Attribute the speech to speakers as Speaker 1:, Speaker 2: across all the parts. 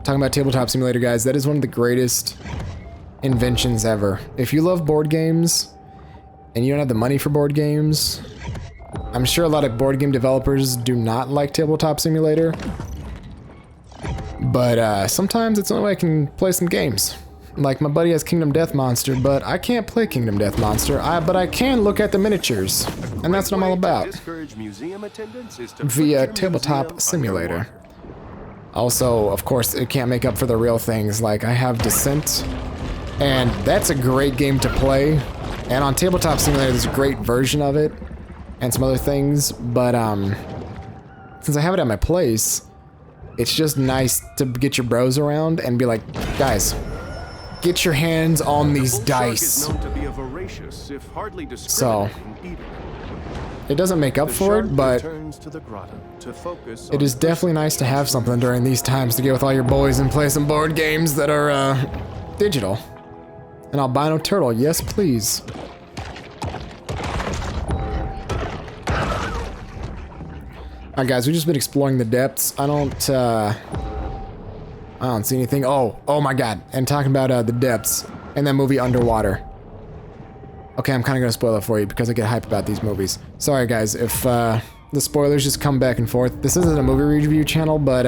Speaker 1: talking about Tabletop Simulator, guys, that is one of the greatest inventions ever. If you love board games and you don't have the money for board games, I'm sure a lot of board game developers do not like Tabletop Simulator, but sometimes it's the only way I can play some games. Like, my buddy has Kingdom Death Monster, but I can't play Kingdom Death Monster, but I can look at the miniatures, and that's what I'm all about, via Tabletop Simulator. Also, of course, it can't make up for the real things, like I have Descent, and that's a great game to play, and on Tabletop Simulator there's a great version of it, and some other things, but since I have it at my place, it's just nice to get your bros around and be like, guys, get your hands on these dice. So, it doesn't make up for it, but it is definitely nice to have something during these times to get with all your boys and play some board games that are digital. An albino turtle, yes please. Alright guys, we've just been exploring the depths. I don't see anything. Oh my god. And talking about the depths and that movie Underwater. Okay, I'm kind of going to spoil it for you because I get hype about these movies. Sorry guys, if the spoilers just come back and forth. This isn't a movie review channel, but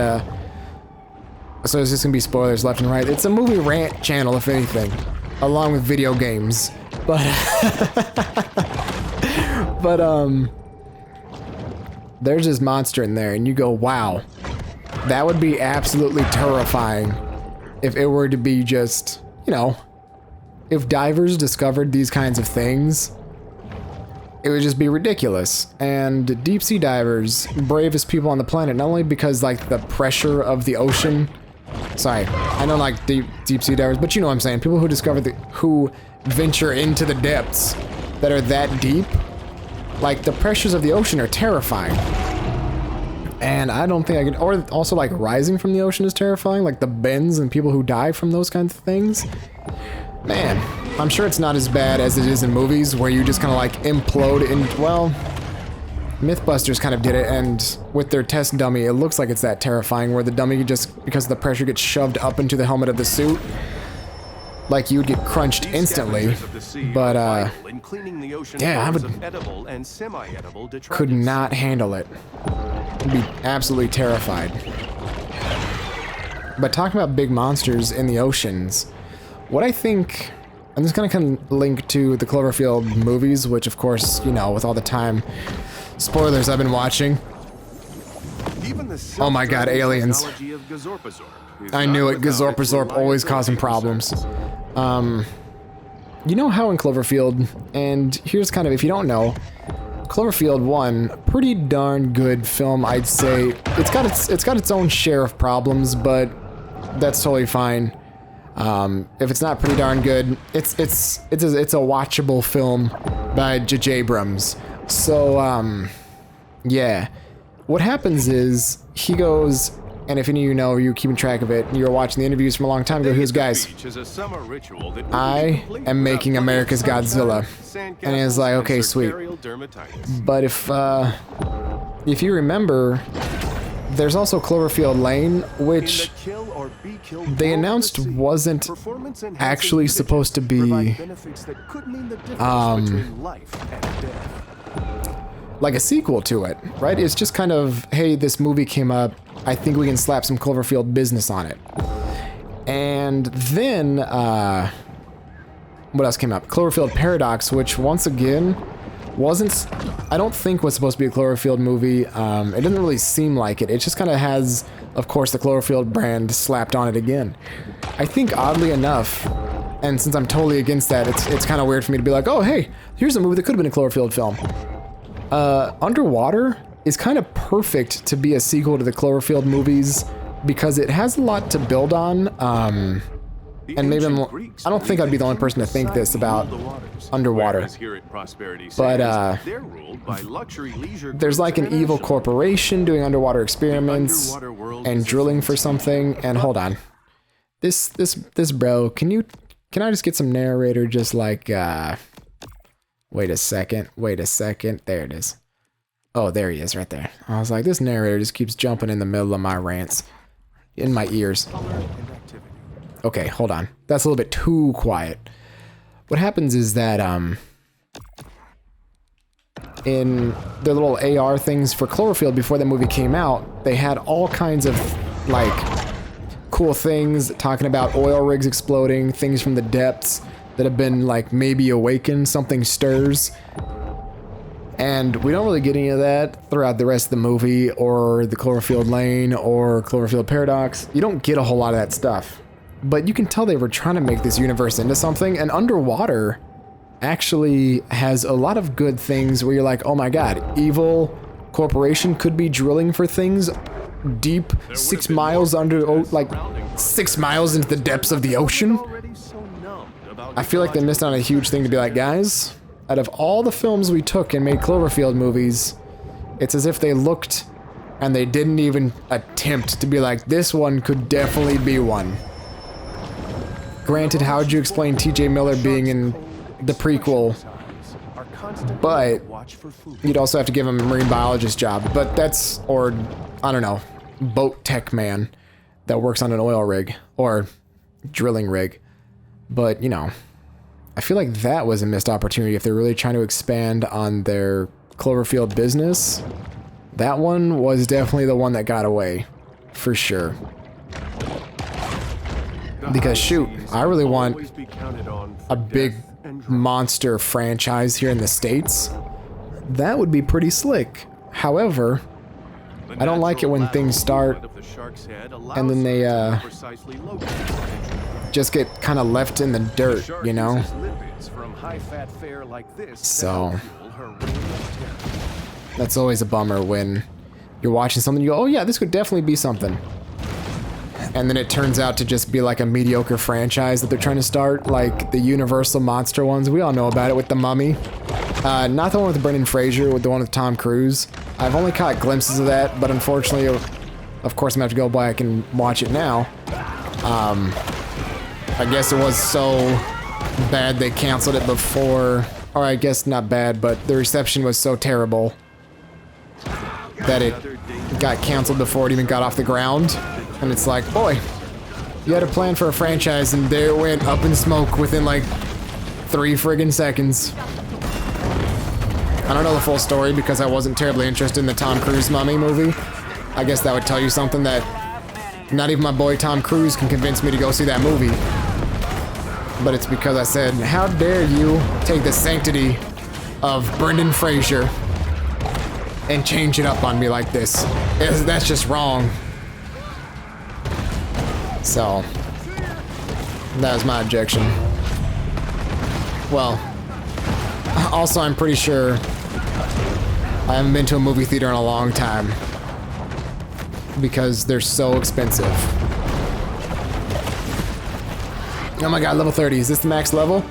Speaker 1: so it's just going to be spoilers left and right. It's a movie rant channel, if anything, along with video games. But there's this monster in there and you go, wow. That would be absolutely terrifying if it were to be just, you know, if divers discovered these kinds of things, it would just be ridiculous. And deep sea divers, bravest people on the planet, not only because like the pressure of the ocean, sorry, I don't like deep sea divers, but you know what I'm saying, people who discover who venture into the depths that are that deep, like the pressures of the ocean are terrifying. And I don't think I could, or also like rising from the ocean is terrifying, like the bends and people who die from those kinds of things. Man, I'm sure it's not as bad as it is in movies where you just kind of like implode in, well, Mythbusters kind of did it, and with their test dummy, it looks like it's that terrifying where the dummy just, because of the pressure, gets shoved up into the helmet of the suit. Like you would get crunched instantly, but yeah, I could not handle it. I'd be absolutely terrified. But talking about big monsters in the oceans, what I think, and this kind of link to the Cloverfield movies, which of course, you know, with all the time spoilers I've been watching. Oh my god, aliens. I knew it, Gazorpazorp always causing problems. You know how in Cloverfield, and here's kind of, if you don't know, Cloverfield 1, pretty darn good film, I'd say. It's got its own share of problems, but that's totally fine. If it's not pretty darn good, it's a watchable film by J.J. Abrams. So, yeah. What happens is, he goes, and if any of you know, you're keeping track of it, and you were watching the interviews from a long time ago, here's guys, I am making America's Godzilla. And he's like, okay, sweet. But if you remember, there's also Cloverfield Lane, which they announced wasn't actually supposed to be like a sequel to it, right? It's just kind of, hey, this movie came up, I think we can slap some Cloverfield business on it. And then, what else came up? Cloverfield Paradox, which once again, I don't think was supposed to be a Cloverfield movie. It doesn't really seem like it. It just kind of has, of course, the Cloverfield brand slapped on it again. I think oddly enough, and since I'm totally against that, it's kind of weird for me to be like, oh, hey, here's a movie that could have been a Cloverfield film. Underwater is kind of perfect to be a sequel to the Cloverfield movies because it has a lot to build on. And maybe I don't think I'd be the only person to think this about Underwater. But there's like an evil corporation doing underwater experiments and drilling for something. And hold on, this bro, can I just get some narrator? Just like wait a second. There it is. Oh, there he is right there. I was like, this narrator just keeps jumping in the middle of my rants. in my ears. Okay, hold on. That's a little bit too quiet. What happens is that, in their little AR things for Cloverfield before the movie came out, they had all kinds of, like, cool things talking about oil rigs exploding, things from the depths that have been, like, maybe awakened, something stirs. And we don't really get any of that throughout the rest of the movie, or the Cloverfield Lane, or Cloverfield Paradox. You don't get a whole lot of that stuff. But you can tell they were trying to make this universe into something, and Underwater actually has a lot of good things where you're like, oh my god, evil corporation could be drilling for things deep 6 miles under, like 6 miles into the depths of the ocean. I feel like they missed out on a huge thing to be like, guys, out of all the films we took and made Cloverfield movies, it's as if they looked and they didn't even attempt to be like, this one could definitely be one. Granted, how would you explain TJ Miller being in the prequel? But you'd also have to give him a marine biologist job. But that's, or I don't know, boat tech man that works on an oil rig or drilling rig. But, you know, I feel like that was a missed opportunity if they're really trying to expand on their Cloverfield business. That one was definitely the one that got away, for sure. Because shoot, I really want a big monster franchise here in the States. That would be pretty slick. However, I don't like it when things start and then they just get kind of left in the dirt, you know? So that's always a bummer when you're watching something, you go, oh yeah, this could definitely be something. And then it turns out to just be like a mediocre franchise that they're trying to start, like the Universal monster ones. We all know about it with The Mummy. Not the one with Brendan Fraser, with the one with Tom Cruise. I've only caught glimpses of that, but unfortunately, of course, I'm gonna have to go back and watch it now. I guess it was so bad they canceled it before, or I guess not bad, but the reception was so terrible that it got canceled before it even got off the ground. And it's like, boy, you had a plan for a franchise and there it went up in smoke within like 3 friggin' seconds. I don't know the full story because I wasn't terribly interested in the Tom Cruise Mummy movie. I guess that would tell you something, that not even my boy Tom Cruise can convince me to go see that movie. But it's because I said, how dare you take the sanctity of Brendan Fraser and change it up on me like this. That's just wrong. So, that was my objection. Well, also I'm pretty sure I haven't been to a movie theater in a long time because they're so expensive. Oh my god, level 30. Is this the max level?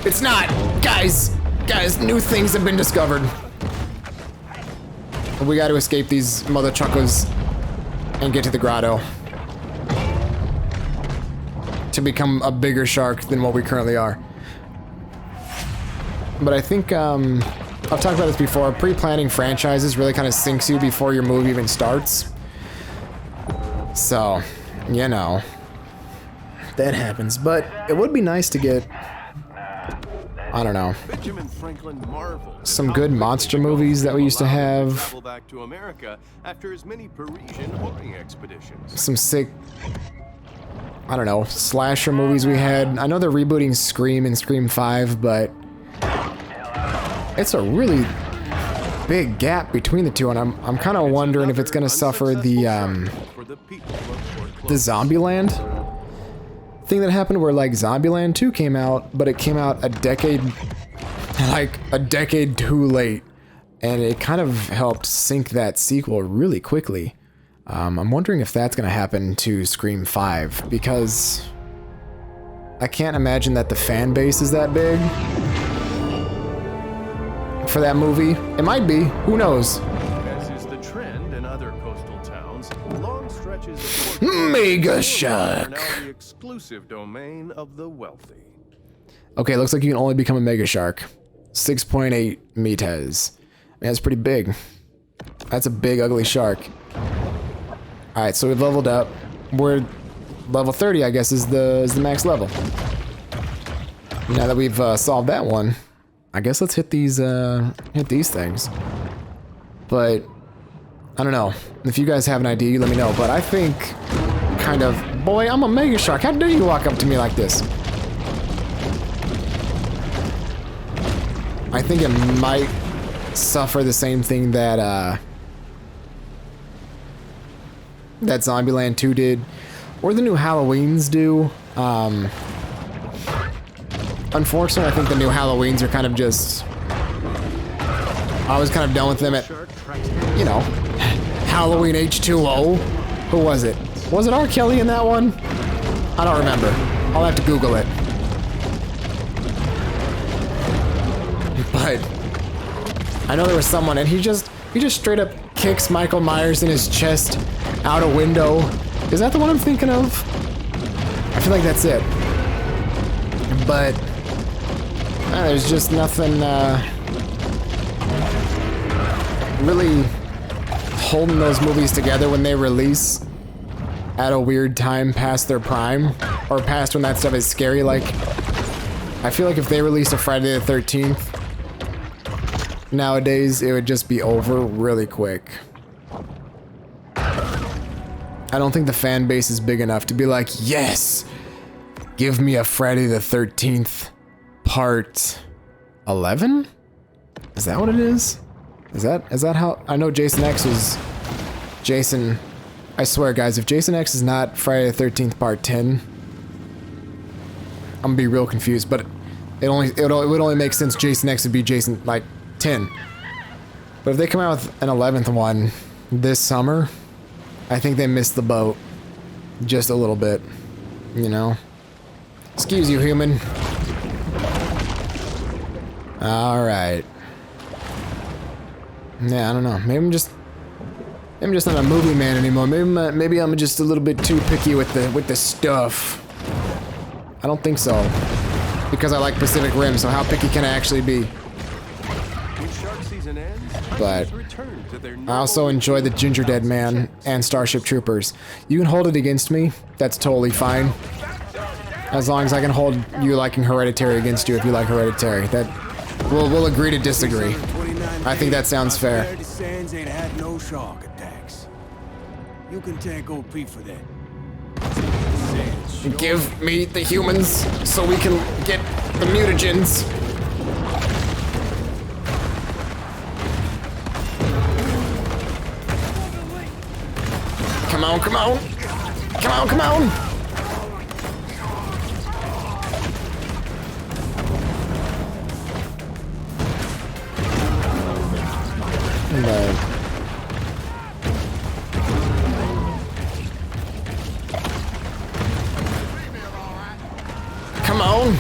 Speaker 1: It's not! Guys, new things have been discovered. We gotta escape these mother truckers and get to the grotto to become a bigger shark than what we currently are. But I think, I've talked about this before, pre-planning franchises really kind of sinks you before your movie even starts. So, you know, that happens. But it would be nice to get, I don't know, some good monster movies that we used to have. Some sick, I don't know, slasher movies we had. I know they're rebooting Scream and Scream 5, but it's a really big gap between the two, and I'm kind of wondering if it's going to suffer the Zombieland thing that happened where, like, Zombieland 2 came out, but it came out a decade too late, and it kind of helped sink that sequel really quickly. I'm wondering if that's going to happen to Scream 5, because I can't imagine that the fan base is that big for that movie. It might be. Who knows?
Speaker 2: As is the trend in other coastal towns, long stretches of
Speaker 1: Mega Shark.
Speaker 2: are now the exclusive domain of the wealthy.
Speaker 1: Okay, looks like you can only become a Mega Shark. 6.8 meters. Man, that's pretty big. That's a big, ugly shark. Alright, so we've leveled up. we're level 30, I guess, is the max level. Now that we've solved that one, I guess let's hit these things. But I don't know. If you guys have an idea, you let me know. But I think kind of, boy, I'm a mega shark. How dare you walk up to me like this? I think it might suffer the same thing that that Zombieland 2 did, or the new Halloweens do. Unfortunately, I think the new Halloweens are kind of just, I was kind of done with them at, you know, Halloween H2O. Who was it? Was it R. Kelly in that one? I don't remember. I'll have to Google it. But I know there was someone, and he just straight up kicks Michael Myers in his chest out a window. Is that the one I'm thinking of? I feel like that's it. But there's just nothing really holding those movies together when they release at a weird time past their prime, or past when that stuff is scary. Like, I feel like if they released a Friday the 13th nowadays, it would just be over really quick. I don't think the fan base is big enough to be like, yes, give me a Friday the 13th part 11? Is that what it is? Is that how? I know Jason X is Jason. I swear, guys, if Jason X is not Friday the 13th part 10, I'm gonna be real confused. But it would only make sense Jason X would be Jason like 10. But if they come out with an 11th one this summer, I think they missed the boat just a little bit, you know? Excuse you, human. Alright. Yeah, I don't know. Maybe I'm just not a movie man anymore. Maybe I'm just a little bit too picky with the stuff. I don't think so. Because I like Pacific Rim, so how picky can I actually be? But I also enjoy the Ginger Dead Man and Starship Troopers. You can hold it against me. That's totally fine. As long as I can hold you liking Hereditary against you if you like Hereditary. That we'll agree to disagree. I think that sounds fair.
Speaker 3: You can thank old Pete for that.
Speaker 1: Give me the humans so we can get the mutagens. Come on, come on. Come on, come on. No. Come on.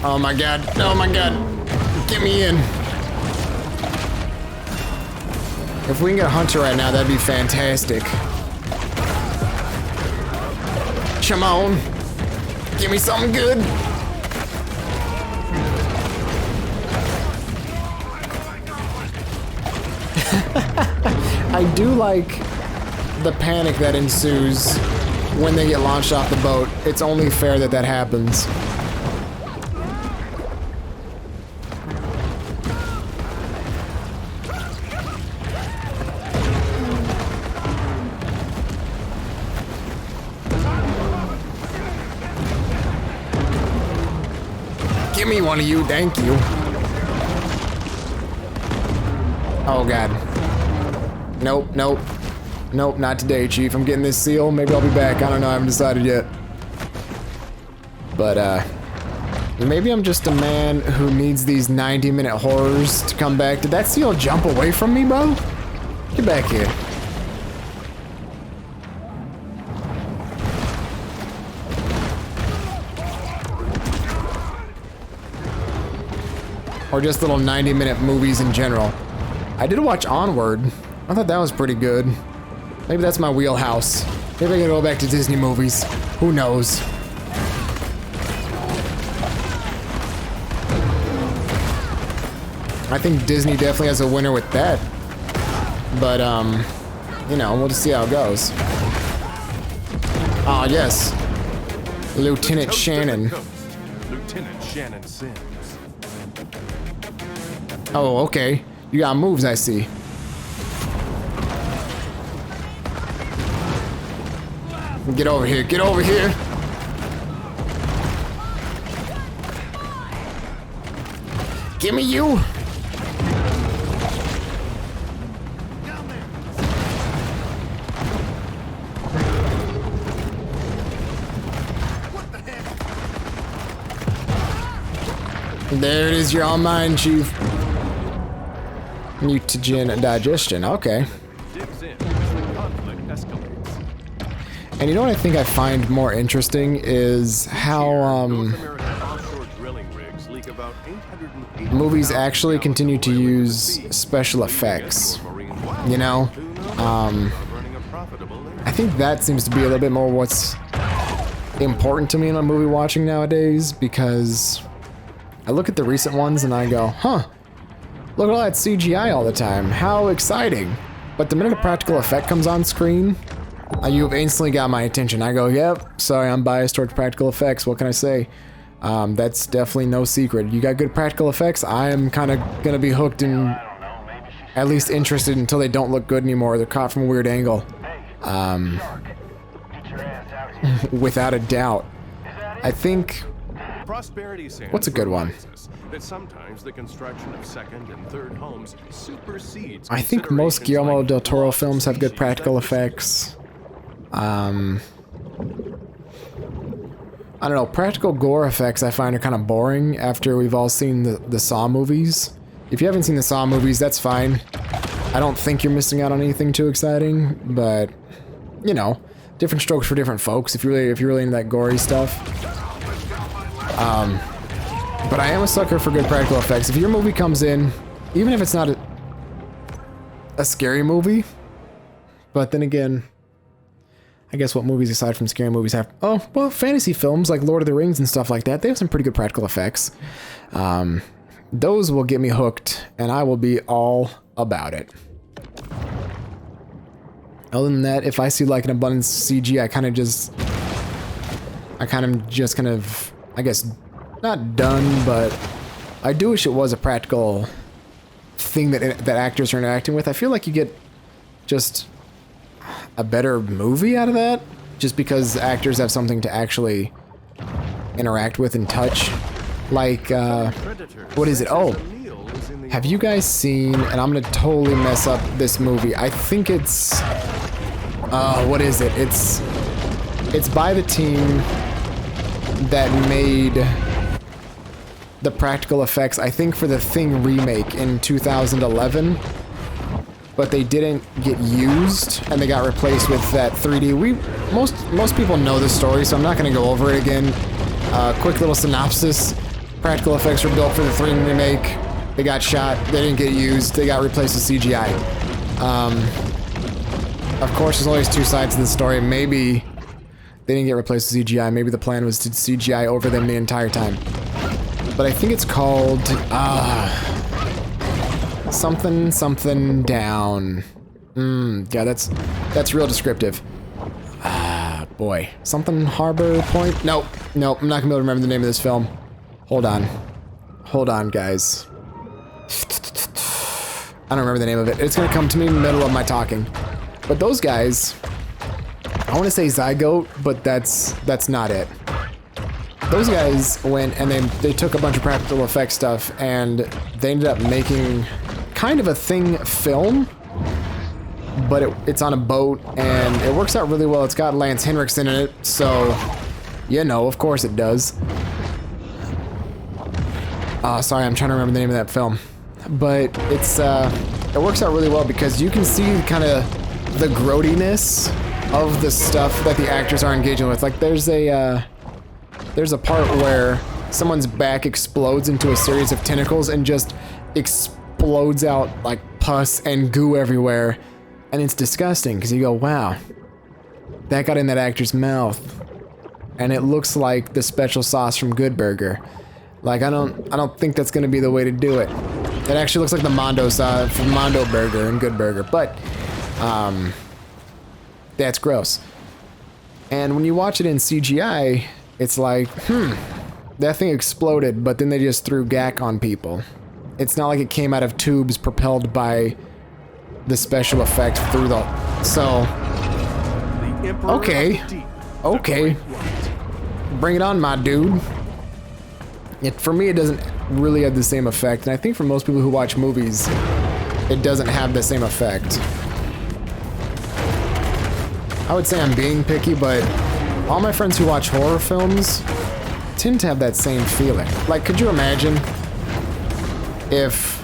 Speaker 1: Oh my god. Oh my god. Get me in. If we can get a hunter right now, that'd be fantastic. Come on. Give me something good. I do like the panic that ensues when they get launched off the boat. It's only fair that that happens. Give me one of you, thank you. Oh god. Nope, nope. Nope, not today, Chief. I'm getting this seal. Maybe I'll be back. I don't know, I haven't decided yet. But, maybe I'm just a man who needs these 90-minute horrors to come back. Did that seal jump away from me, bro? Get back here. Or just little 90-minute movies in general. I did watch Onward. I thought that was pretty good. Maybe that's my wheelhouse. Maybe I can go back to Disney movies. Who knows? I think Disney definitely has a winner with that. But, you know, we'll just see how it goes. Ah, yes. Lieutenant
Speaker 2: Toast of the
Speaker 1: Shannon.
Speaker 2: coast, Lieutenant Shannon Sims.
Speaker 1: Oh, okay. You got moves, I see. Get over here. Get over here. Give me you. There it is. You're all mine, Chief. Mutagen digestion. Okay.
Speaker 2: Digs in as the conflict escalates.
Speaker 1: And you know what I think I find more interesting is how
Speaker 2: North American offshore drilling rigs leak about 880,000
Speaker 1: movies actually
Speaker 2: gallons
Speaker 1: continue
Speaker 2: of
Speaker 1: to
Speaker 2: oil into the
Speaker 1: use
Speaker 2: sea.
Speaker 1: special effects.
Speaker 2: Marine wildlife
Speaker 1: You know,
Speaker 2: do not running a profitable area.
Speaker 1: I think that seems to be a little bit more what's important to me in a movie watching nowadays, because I look at the recent ones and I go, huh, look at all that CGI all the time. How exciting. But the minute a practical effect comes on screen, you've instantly got my attention. I go, yep, sorry, I'm biased towards practical effects. What can I say? That's definitely no secret. You got good practical effects, I am kind of going to be hooked and at least interested until they don't look good anymore. They're caught from a weird angle. Without a doubt. I think...
Speaker 2: Prosperity Sands
Speaker 1: What's a good one?
Speaker 2: reminds us that sometimes the construction of second and third homes supersedes
Speaker 1: I think most
Speaker 2: considerations
Speaker 1: Guillermo
Speaker 2: like
Speaker 1: del Toro
Speaker 2: loss of
Speaker 1: films have good
Speaker 2: species
Speaker 1: practical
Speaker 2: diversity.
Speaker 1: effects. I don't know, practical gore effects I find are kind of boring after we've all seen the Saw movies. If you haven't seen the Saw movies, that's fine. I don't think you're missing out on anything too exciting, but, you know, different strokes for different folks if you're really into that gory stuff. But I am a sucker for good practical effects. If your movie comes in, even if it's not a scary movie, but then again, I guess what movies aside from scary movies have? Oh, well, fantasy films like Lord of the Rings and stuff like that, they have some pretty good practical effects. Those will get me hooked, and I will be all about it. Other than that, if I see like an abundance of CG, I kind of just, I guess, not done, but I do wish it was a practical thing that actors are interacting with. I feel like you get just a better movie out of that, just because actors have something to actually interact with and touch. Like, what is it? Oh, have you guys seen, and I'm gonna totally mess up this movie. I think it's, what is it? It's by the team that made the practical effects, I think, for the Thing remake in 2011, but they didn't get used and they got replaced with that 3D. Most people know the story, so I'm not going to go over it again. Quick little synopsis: practical effects were built for the Thing remake. They got shot. They didn't get used. They got replaced with CGI. Of course, there's always two sides to the story. Maybe they didn't get replaced with CGI. Maybe the plan was to CGI over them the entire time. But I think it's called something down. Yeah, that's real descriptive. Boy, something Harbor Point. Nope, I'm not gonna be able to remember the name of this film. Hold on, guys. I don't remember the name of it. It's gonna come to me in the middle of my talking. But those guys, I want to say Zygote, but that's not it. Those guys went and they took a bunch of practical effects stuff and they ended up making kind of a Thing film, but it's on a boat and it works out really well. It's got Lance Henriksen in it, so you know, of course it does. Sorry, I'm trying to remember the name of that film, but it works out really well because you can see kind of the grottiness of the stuff that the actors are engaging with. Like there's a part where someone's back explodes into a series of tentacles and just explodes out like pus and goo everywhere. And it's disgusting because you go, wow, that got in that actor's mouth. And it looks like the special sauce from Good Burger. Like, I don't think that's going to be the way to do it. It actually looks like the Mondo from Mondo Burger and Good Burger, but that's gross. And when you watch it in CGI, it's like, that thing exploded, but then they just threw gack on people. It's not like it came out of tubes propelled by the special effect through the... So... Okay. Okay. Bring it on, my dude. For me, it doesn't really have the same effect, and I think for most people who watch movies, it doesn't have the same effect. I would say I'm being picky, but all my friends who watch horror films tend to have that same feeling. Like, could you imagine if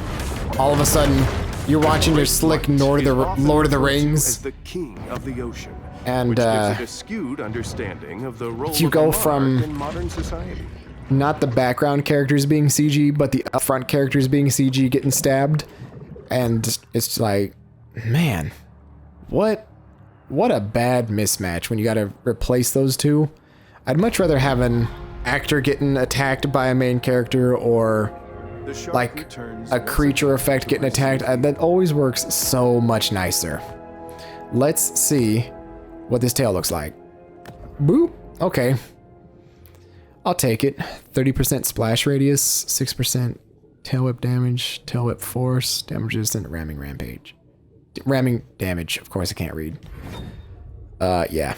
Speaker 1: all of a sudden you're watching your slick Lord of the Rings,
Speaker 2: as the king of the ocean,
Speaker 1: and
Speaker 2: which gives it a skewed understanding of the role
Speaker 1: you
Speaker 2: of
Speaker 1: go
Speaker 2: a
Speaker 1: from
Speaker 2: monarch in modern society.
Speaker 1: not the background characters being CG, but the upfront characters being CG getting stabbed, and it's like, man, what a bad mismatch when you got to replace those two. I'd much rather have an actor getting attacked by a main character, or like a creature effect getting attacked. That always works so much nicer. Let's see what this tail looks like. Boop. Okay. I'll take it. 30% splash radius, 6% tail whip damage, tail whip force, damage resistant, ramming rampage. Ramming damage, of course I can't read. Yeah.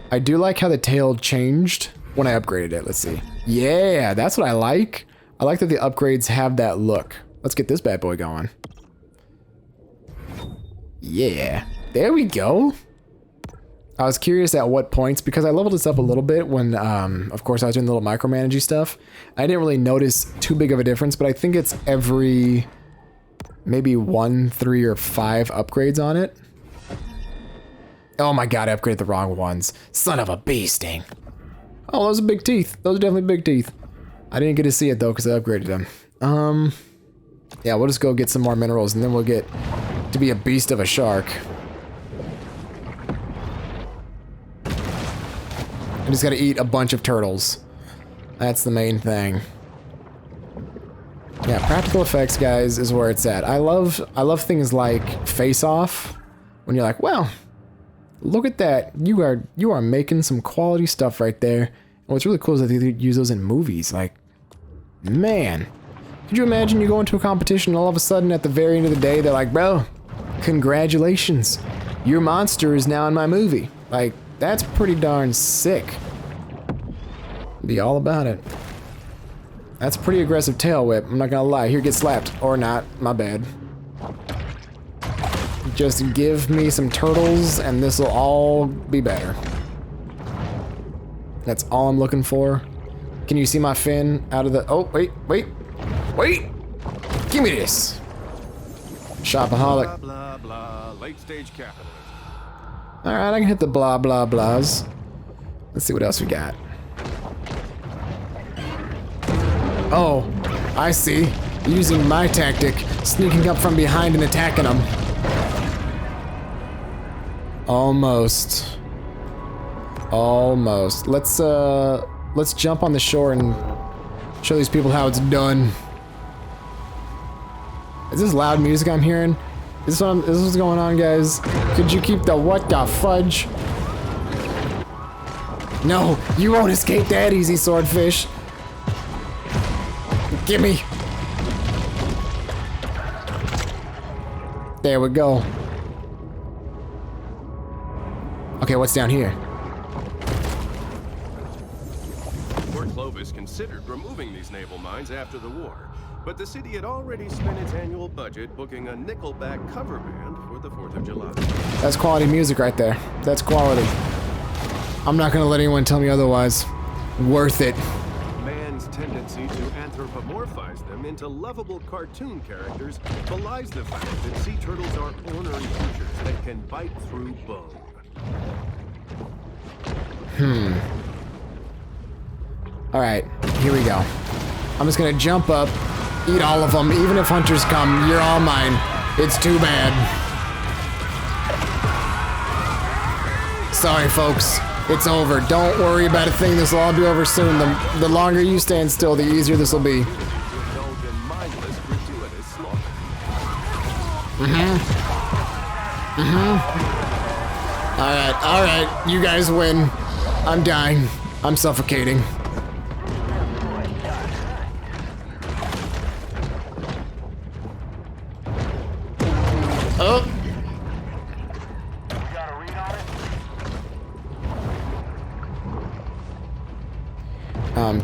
Speaker 1: I do like how the tail changed when I upgraded it. Let's see. Yeah, that's what I like. I like that the upgrades have that look. Let's get this bad boy going. Yeah, there we go. I was curious at what points, because I leveled this up a little bit when, of course, I was doing the little micromanaging stuff. I didn't really notice too big of a difference, but I think it's every maybe 1, 3, or 5 upgrades on it. Oh my god, I upgraded the wrong ones. Son of a bee sting. Oh, those are big teeth. Those are definitely big teeth. I didn't get to see it though, because I upgraded them. Yeah, we'll just go get some more minerals, and then we'll get to be a beast of a shark. I just gotta eat a bunch of turtles. That's the main thing. Yeah, practical effects, guys, is where it's at. I love things like Face Off, when you're like, well, look at that. You are making some quality stuff right there. And what's really cool is that they use those in movies. Like, man, could you imagine you go into a competition and all of a sudden at the very end of the day they're like, bro, congratulations, your monster is now in my movie. Like, that's pretty darn sick. Be all about it. That's a pretty aggressive tail whip, I'm not gonna lie. Here, get slapped. Or not, my bad. Just give me some turtles and this will all be better. That's all I'm looking for. Can you see my fin out of the... Oh, wait. Give me this. Shopaholic.
Speaker 2: Blah, blah, blah. Late stage capitalism.
Speaker 1: Alright, I can hit the blah, blah, blahs. Let's see what else we got. Oh, I see. Using my tactic, sneaking up from behind and attacking them. Almost. Let's jump on the shore and show these people how it's done. Is this loud music I'm hearing? Is this what's going on, guys? Could you keep the what the fudge? No, you won't escape that easy, swordfish. Gimme. There we go. Okay, what's down here?
Speaker 2: Port Clovis considered removing these naval mines after the war, but the city had already spent its annual budget booking a Nickelback cover band for the 4th of July.
Speaker 1: That's quality music right there. That's quality. I'm not gonna let anyone tell me otherwise. Worth it.
Speaker 2: Man's tendency to anthropomorphize them into lovable cartoon characters belies the fact that sea turtles are ornery creatures that can bite through bone.
Speaker 1: Alright, here we go. I'm just gonna jump up, eat all of them. Even if hunters come, you're all mine. It's too bad. Sorry, folks. It's over. Don't worry about a thing. This will all be over soon. The longer you stand still, the easier this will be. All right. You guys win. I'm dying. I'm suffocating. Oh.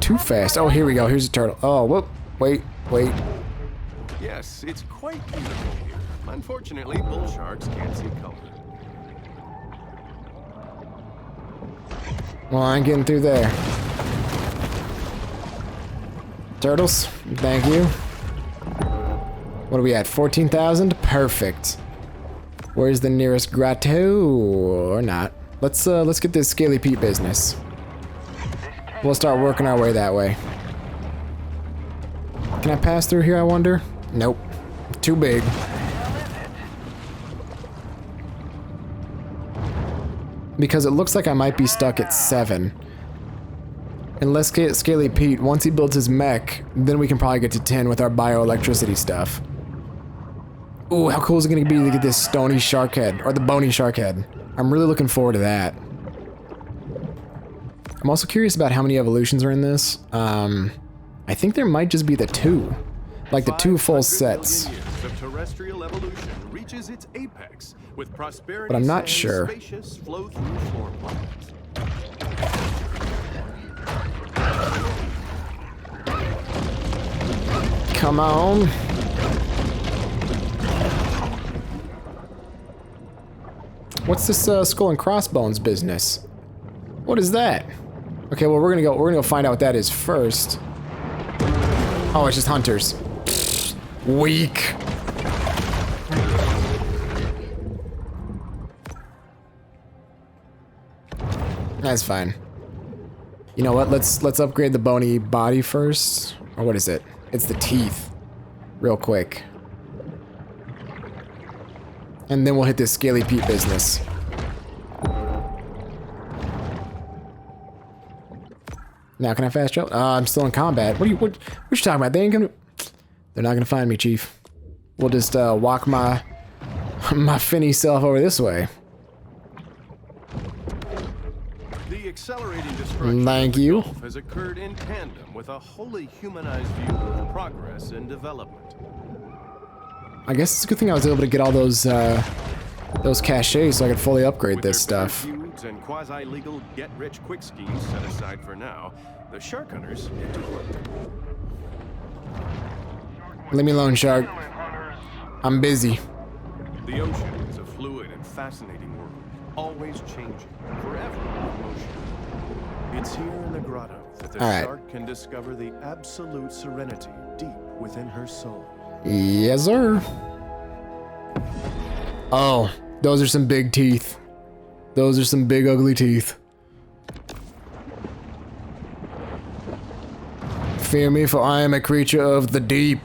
Speaker 1: Too fast. Oh, here we go. Here's a turtle. Oh, whoop. Wait.
Speaker 2: Yes, it's quite beautiful here. Unfortunately, bull sharks can't see color.
Speaker 1: Well, I ain't getting through there. Turtles, thank you. What are we at? 14,000? Perfect. Where's the nearest grotto? Or not? Let's get this Scaly Pete business. We'll start working our way that way. Can I pass through here, I wonder? Nope. Too big. Because it looks like I might be stuck at 7. Unless Scaly Pete, once he builds his mech, then we can probably get to 10 with our bioelectricity stuff. Ooh, how cool is it gonna be to get this stony shark head, or the bony shark head? I'm really looking forward to that. I'm also curious about how many evolutions are in this. I think there might just be the 2. Like the 2 full sets.
Speaker 2: Of terrestrial evolution reaches its apex with prosperity.
Speaker 1: But I'm not sure.
Speaker 2: Spacious flow-through floor plans.
Speaker 1: Come on. What's this skull and crossbones business? What is that? Okay, well we're gonna go find out what that is first. Oh, it's just hunters. Weak. That's fine. You know what? Let's upgrade the bony body first. Or what is it? It's the teeth. Real quick. And then we'll hit this Scaly Pete business. Now can I fast travel? I'm still in combat. What you talking about? They're not gonna find me, Chief. We'll just walk my finny self over this way.
Speaker 2: The accelerating destruction
Speaker 1: Thank
Speaker 2: of the
Speaker 1: you.
Speaker 2: Gulf has occurred in tandem with a wholly humanized view of progress and development.
Speaker 1: I guess it's a good thing I was able to get all those cachets so I could fully upgrade
Speaker 2: With
Speaker 1: this
Speaker 2: their
Speaker 1: stuff.
Speaker 2: feuds and quasi-legal get-rich-quick schemes set aside for now, the shark hunters get to work.
Speaker 1: Leave me alone, shark. I'm busy.
Speaker 2: The ocean is a fluid and fascinating world, always changing, forever in motion. It's here in the grotto that the shark can discover the absolute serenity deep within her soul.
Speaker 1: Yes, sir. Oh, those are some big teeth. Those are some big ugly teeth. Fear me, for I am a creature of the deep.